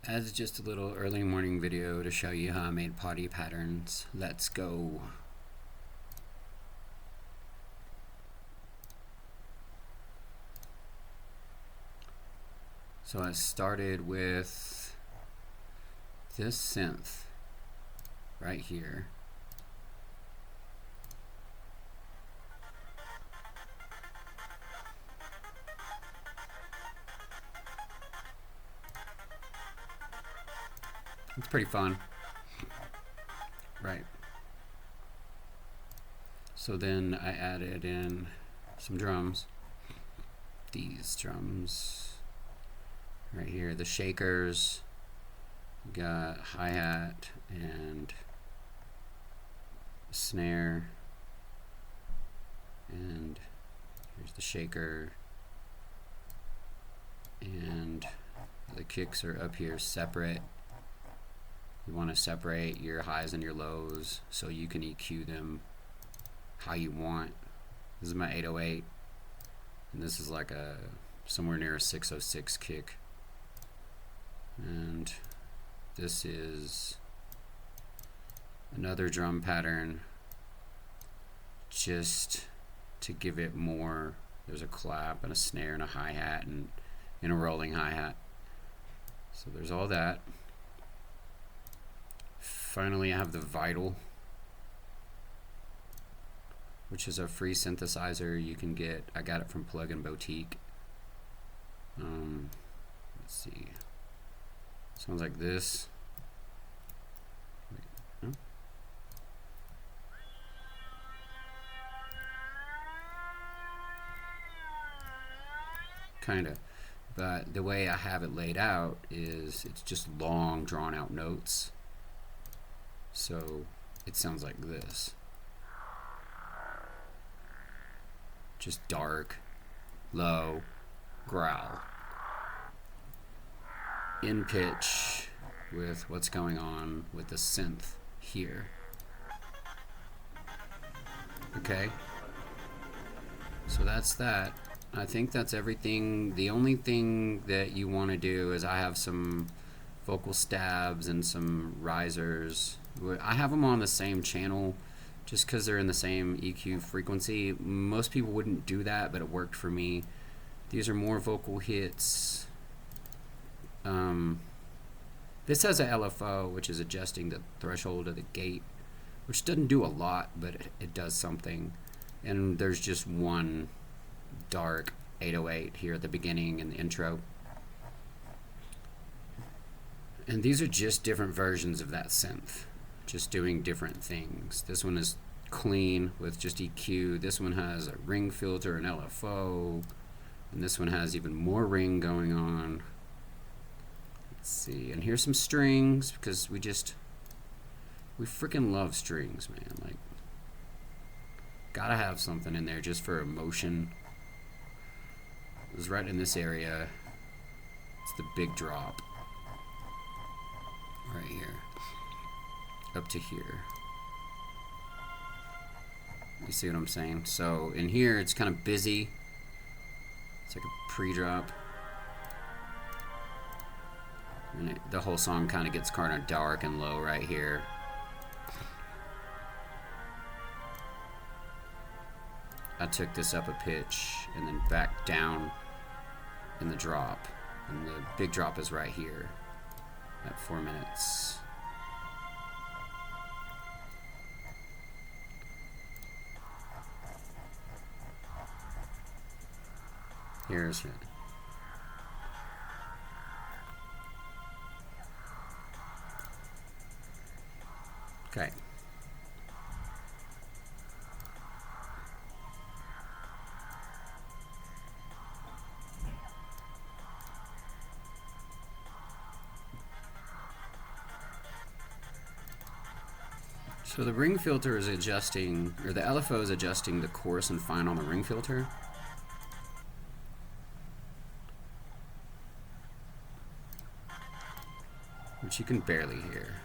As just a little early morning video to show you how I made potty patterns. Let's go. So I started with this synth right here. It's pretty fun, right? So then I added in some drums. These drums right here, the shakers. We got hi-hat and snare, and here's the shaker, and the kicks are up here separate. You want to separate your highs and your lows so you can EQ them how you want. This is my 808, and this is like a somewhere near a 606 kick. And this is another drum pattern just to give it more. There's a clap and a snare and a hi-hat and a rolling hi-hat. So there's all that. Finally, I have the Vital, which is a free synthesizer you can get. I got it from Plugin Boutique. Let's see. Sounds like this. Wait, no? Kinda. But the way I have it laid out is it's just long, drawn out notes. So it sounds like this. Just dark, low, growl. In pitch with what's going on with the synth here. Okay. So that's that. I think that's everything. The only thing that you want to do is I have some vocal stabs and some risers. I have them on the same channel just because they're in the same EQ frequency. Most people wouldn't do that, but it worked for me. These are more vocal hits. This has a LFO, which is adjusting the threshold of the gate, which doesn't do a lot, but it does something. And there's just one dark 808 here at the beginning and the intro. And these are just different versions of that synth, just doing different things. This one is clean with just EQ. This one has a ring filter and LFO, and this one has even more ring going on. Let's see, and here's some strings because we freaking love strings, man. Like, gotta have something in there just for emotion. It was right in this area. It's the big drop. Right here. Up to here. You see what I'm saying? So in here it's kind of busy. It's like a pre-drop. And the whole song kind of gets kind of dark and low right here. I took this up a pitch and then back down in the drop. And the big drop is right here at 4 minutes. Here's it. Okay. So the ring filter is adjusting, or the LFO is adjusting the chorus and fine on the ring filter. Which you can barely hear.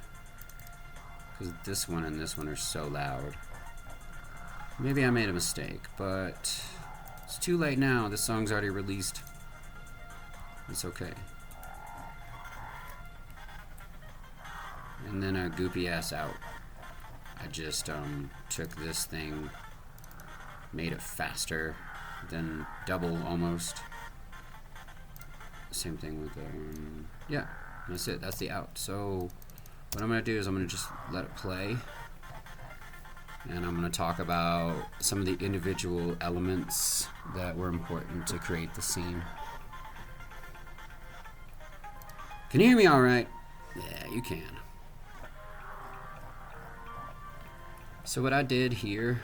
Because this one and this one are so loud. Maybe I made a mistake, but it's too late now. This song's already released. It's okay. and then a goopy ass out. I just took this thing, made it faster, then double almost. Same thing with the, yeah, that's it, that's the out. So what I'm gonna do is I'm gonna just let it play, and I'm gonna talk about some of the individual elements that were important to create the scene. Can you hear me all right? Yeah, you can. So what I did here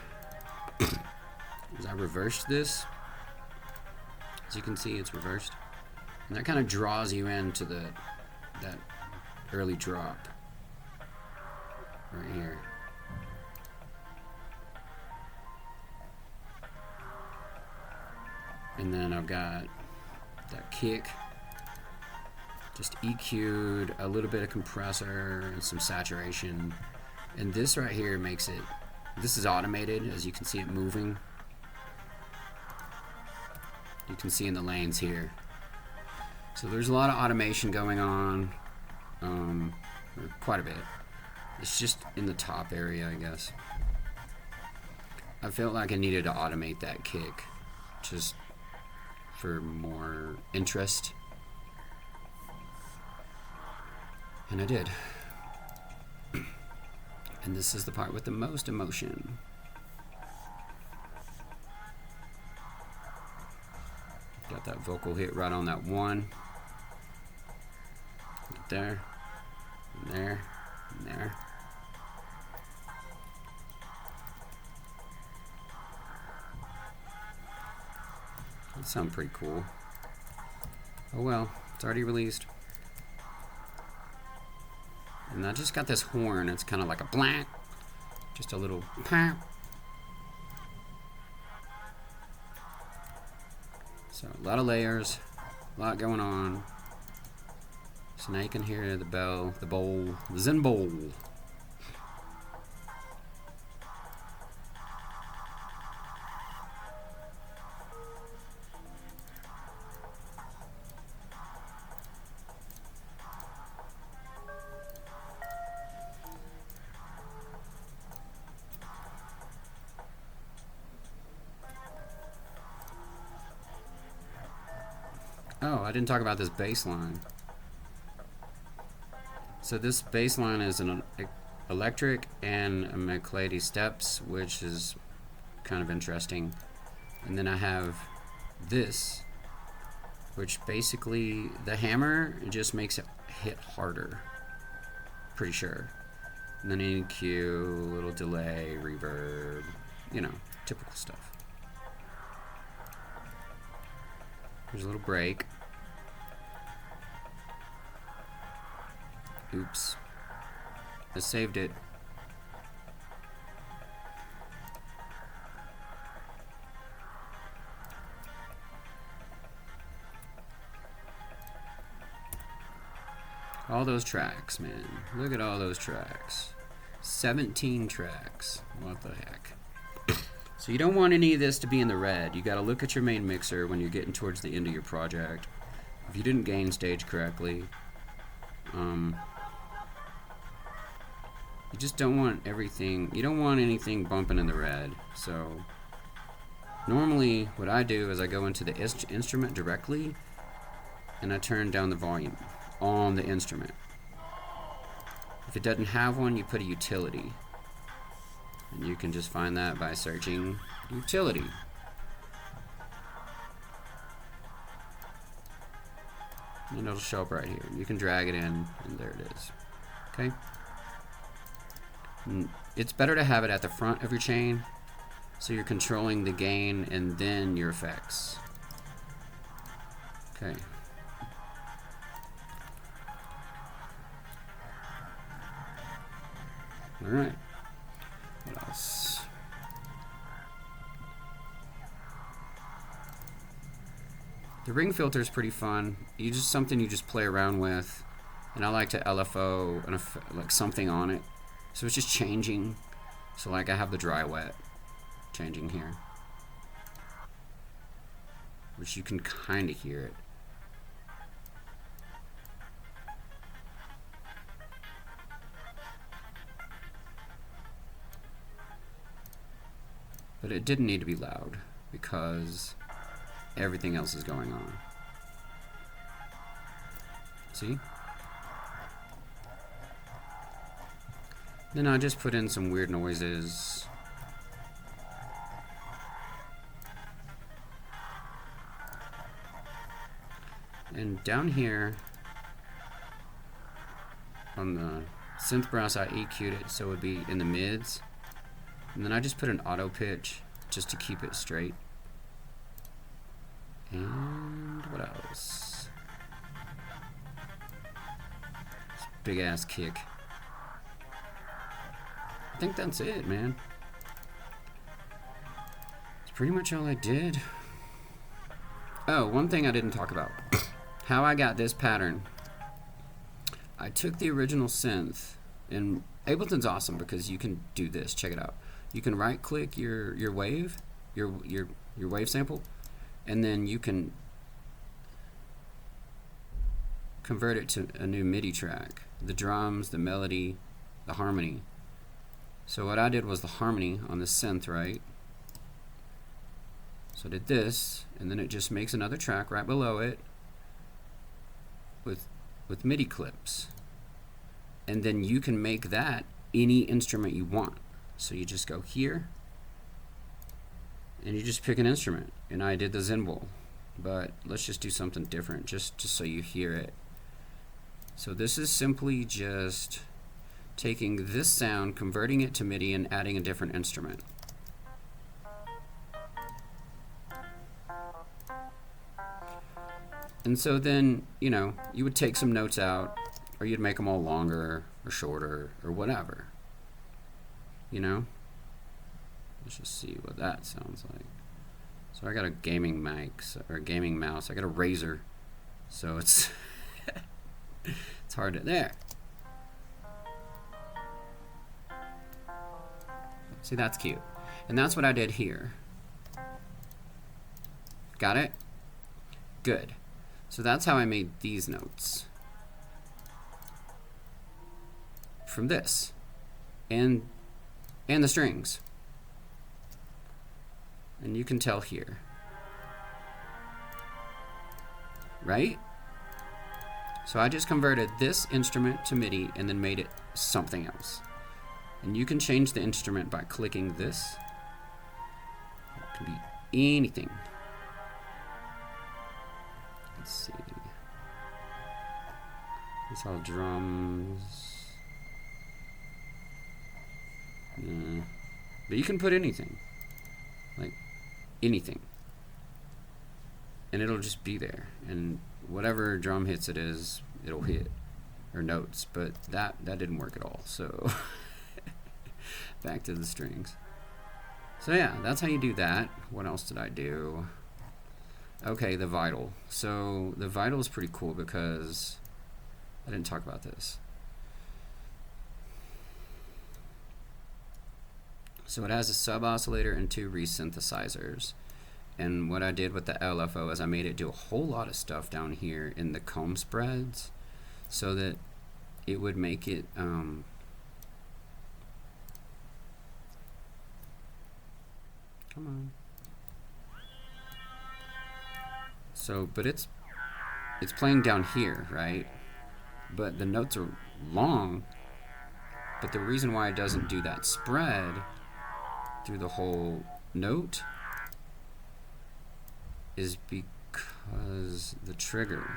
is I reversed this. As you can see, it's reversed. And that kind of draws you into that early drop right here. And then I've got that kick, just EQ'd, a little bit of compressor and some saturation. And this right here makes it, this is automated, as you can see it moving. You can see in the lanes here. So there's a lot of automation going on, or quite a bit. It's just in the top area, I guess. I felt like I needed to automate that kick, just for more interest. And I did. And this is the part with the most emotion. Got that vocal hit right on that one. Right there, and there, and there. That sounds pretty cool. Oh well, it's already released. And I just got this horn. It's kind of like a blank, just a little pop. So a lot of layers, a lot going on. So now you can hear the bell, the bowl, the Zen bowl. Oh, I didn't talk about this bass line. So this bass line is an electric and a McClady steps, which is kind of interesting. And then I have this, which basically the hammer just makes it hit harder. Pretty sure. And then EQ, little delay, reverb, you know, typical stuff. There's a little break. Oops. I saved it. All those tracks, man. Look at all those tracks. 17 tracks. What the heck? So you don't want any of this to be in the red. You gotta look at your main mixer when you're getting towards the end of your project. If you didn't gain stage correctly, you just don't want everything, you don't want anything bumping in the red. So normally what I do is I go into the instrument directly and I turn down the volume on the instrument. If it doesn't have one, you put a utility. And you can just find that by searching utility. And it'll show up right here. You can drag it in, and there it is. Okay? It's better to have it at the front of your chain, so you're controlling the gain and then your effects. Okay. Alright. What else? The ring filter is pretty fun. You just something you just play around with, and I like to LFO like something on it, so it's just changing. So like I have the dry wet changing here, which you can kind of hear it. But it didn't need to be loud because everything else is going on. See? Then I just put in some weird noises. And down here on the synth brass, I EQ'd it so it would be in the mids. And then I just put an auto pitch just to keep it straight. And what else? This big ass kick. I think that's it, man. It's pretty much all I did. Oh, one thing I didn't talk about. How I got this pattern. I took the original synth, and Ableton's awesome because you can do this. Check it out. You can right click your wave, your wave sample, and then you can convert it to a new MIDI track. The drums, the melody, the harmony. So what I did was the harmony on the synth, right? So I did this, and then it just makes another track right below it with MIDI clips. And then you can make that any instrument you want. So you just go here, and you just pick an instrument. And I did the Zenbul, but let's just do something different, just so you hear it. So this is simply just taking this sound, converting it to MIDI, and adding a different instrument. And so then, you know, you would take some notes out, or you'd make them all longer or shorter or whatever. You know? Let's just see what that sounds like. So I got a gaming mic, or a gaming mouse. I got a Razer, so it's it's hard to there. See, that's cute. And that's what I did here. Got it? Good. So that's how I made these notes. From this. And the strings. And you can tell here. Right? So I just converted this instrument to MIDI and then made it something else. And you can change the instrument by clicking this. It can be anything. Let's see. It's all drums. Yeah. But you can put anything. Like anything. And it'll just be there. And whatever drum hits it is, it'll hit. Or notes. But that didn't work at all. So back to the strings. So yeah, that's how you do that. What else did I do? Okay, the vital. So the vital is pretty cool because I didn't talk about this. So it has a sub oscillator and 2 resynthesizers. And what I did with the LFO is I made it do a whole lot of stuff down here in the comb spreads so that it would make it come on. So, but it's playing down here, right? But the notes are long. But the reason why it doesn't do that spread through the whole note is because the trigger,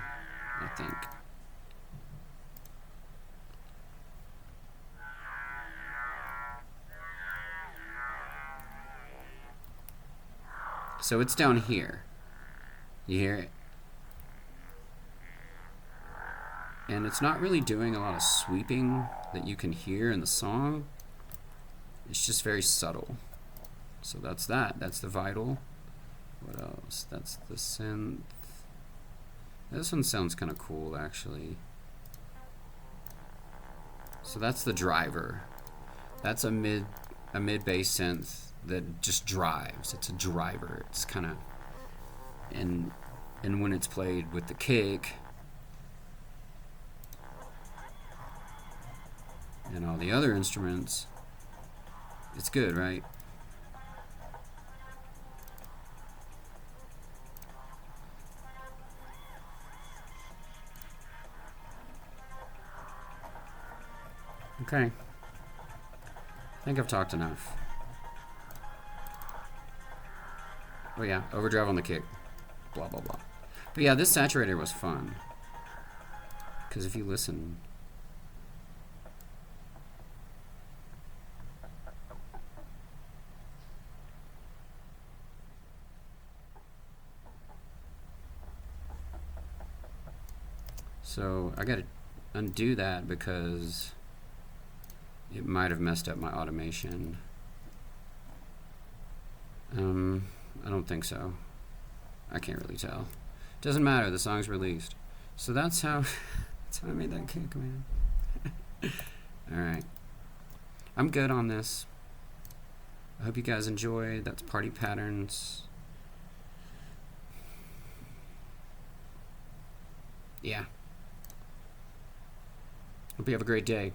I think. So it's down here. You hear it? And it's not really doing a lot of sweeping that you can hear in the song. It's just very subtle. So that's that. That's the vital. What else? That's the synth. This one sounds kind of cool, actually. So that's the driver. That's a mid bass synth that just drives. It's a driver. It's kind of, and when it's played with the kick and all the other instruments, it's good, right? Okay. I think I've talked enough. Oh yeah, overdrive on the kick. Blah, blah, blah. But yeah, this saturator was fun. Because if you listen... So I gotta undo that because it might have messed up my automation. I don't think so. I can't really tell. Doesn't matter, the song's released. So that's how I made that kick, man. Alright. I'm good on this. I hope you guys enjoy. That's Party Patterns. Yeah. Hope you have a great day.